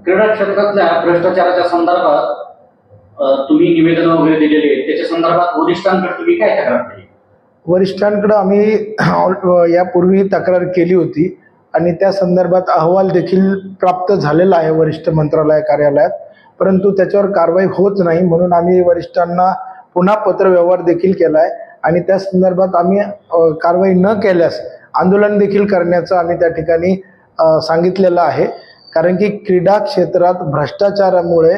क्रीडा क्षेत्रातल्या भ्रष्टाचाराच्या संदर्भात तुम्ही निवेदन वगैरे दिलेले आहेत, त्याच्या संदर्भात वरिष्ठांकडे तुम्ही काय तक्रार केली? वरिष्ठांकडे आम्ही यापूर्वी तक्रार केली होती आणि त्या संदर्भात अहवाल देखील प्राप्त झालेला आहे वरिष्ठ मंत्रालय कार्यालयात, परंतु त्याच्यावर कारवाई होत नाही. म्हणून आम्ही वरिष्ठांना पुन्हा पत्रव्यवहार देखील केला आहे आणि त्या संदर्भात आम्ही कारवाई न केल्यास आंदोलन देखील करण्याचं आम्ही त्या ठिकाणी सांगितलेलं आहे. कारण की क्रीडा क्षेत्रात भ्रष्टाचारामुळे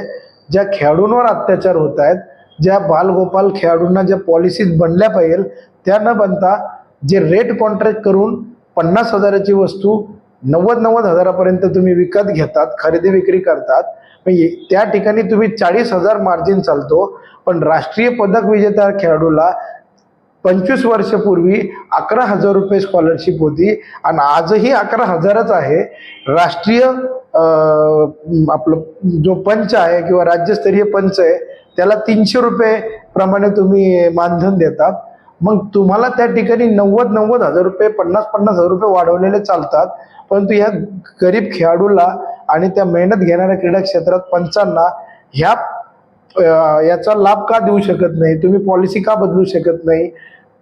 ज्या खेळाडूंवर अत्याचार होत आहेत, ज्या बालगोपाल खेळाडूंना ज्या पॉलिसीज बनल्या पाहिजे त्या न बनता जे रेट कॉन्ट्रॅक्ट करून 50,000ची वस्तू 90,000-90,000पर्यंत तुम्ही विकत घेतात, खरेदी विक्री करतात. म्हणजे त्या ठिकाणी तुम्ही 40,000 मार्जिन चालतो, पण राष्ट्रीय पदक विजेत्या खेळाडूला 25 वर्षापूर्वी 11,000 रुपये स्कॉलरशिप होती आणि आजही 11,000च आहे. राष्ट्रीय आपलं जो पंच आहे किंवा राज्यस्तरीय पंच आहे त्याला 300 रुपये प्रमाणे तुम्ही मानधन देतात. मग तुम्हाला त्या ठिकाणी 90,000 रुपये 50,000 रुपये वाढवलेले चालतात, परंतु ह्या गरीब खेळाडूला आणि त्या मेहनत घेणाऱ्या क्रीडा क्षेत्रात पंचांना याचा लाभ का देऊ शकत नाही? तुम्ही पॉलिसी का बदलू शकत नाही?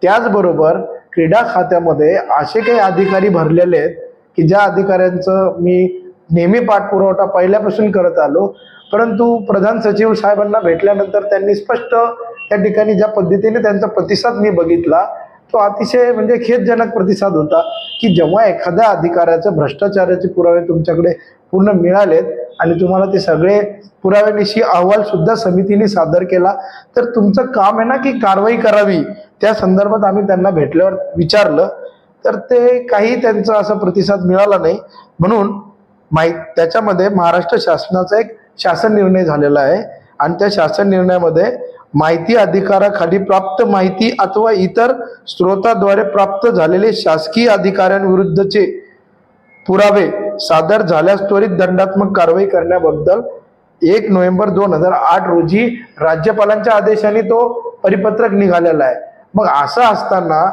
त्याचबरोबर क्रीडा खात्यामध्ये असे काही अधिकारी भरलेले आहेत की ज्या अधिकाऱ्यांचं मी नेहमी पाठपुरावा पहिल्यापासून करत आलो, परंतु प्रधान सचिव साहेबांना भेटल्यानंतर त्यांनी स्पष्ट त्या ठिकाणी ज्या पद्धतीने त्यांचा प्रतिसाद मी बघितला तो अतिशय म्हणजे खेदजनक प्रतिसाद होता की जेव्हा एखाद्या अधिकाऱ्याचं भ्रष्टाचाराचे पुरावे तुमच्याकडे पूर्ण मिळालेत आणि तुम्हाला ते सगळे पुराव्यानिशी अहवाल सुद्धा समितीने सादर केला, तर तुमचं काम आहे ना की कारवाई करावी. त्या संदर्भात आम्ही त्यांना भेटल्यावर विचारलं तर ते काही त्यांचा असा प्रतिसाद मिळाला नाही. म्हणून त्याच्यामध्ये महाराष्ट्र शासनाचा एक शासन निर्णय झालेला आहे आणि त्या शासन निर्णयामध्ये माहिती अधिकाराखाली प्राप्त माहिती अथवा इतर स्रोताद्वारे प्राप्त झालेले शासकीय अधिकाऱ्यांविरुद्धचे पुरावे सादर झाल्यास त्वरित दंडात्मक कारवाई करण्याबद्दल 1 नोव्हेंबर 2008 रोजी राज्यपालांच्या आदेशाने तो परिपत्रक निघालेला आहे. मग असं असताना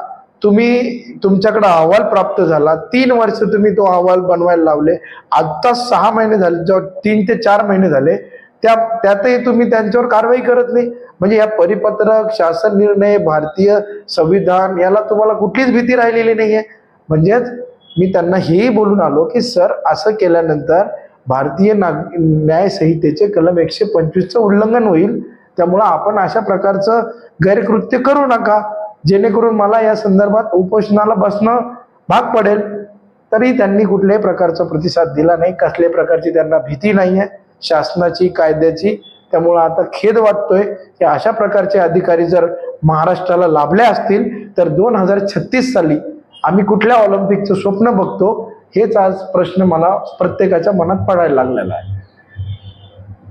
तुमच्याकडे अहवाल प्राप्त झाला, 3 वर्ष तुम्ही तो अहवाल बनवायला लावले, आता 6 महिने झाले, 3 ते 4 महिने झाले, त्यातही तुम्ही त्यांच्यावर कारवाई करत नाही. म्हणजे या परिपत्रक, शासन निर्णय, भारतीय संविधान याला तुम्हाला कुठलीच भीती राहिलेली नाहीये. म्हणजेच मी त्यांना हेही बोलून आलो की सर, असं केल्यानंतर भारतीय न्याय संहितेचे कलम 125चं उल्लंघन होईल, त्यामुळं आपण अशा प्रकारचं गैरकृत्य करू नका, जेणेकरून मला या संदर्भात उपोषणाला बसणं भाग पडेल. तरी त्यांनी कुठल्याही प्रकारचा प्रतिसाद दिला नाही, कसल्याही प्रकारची त्यांना भीती नाही आहे शासनाची, कायद्याची. त्यामुळं आता खेद वाटतोय की अशा प्रकारचे अधिकारी जर महाराष्ट्राला लाभले असतील तर 2036 साली आम्ही कुठल्या ऑलिम्पिकचं स्वप्न बघतो, हेच आज प्रश्न मला प्रत्येकाच्या मनात पडायला लागलेला आहे.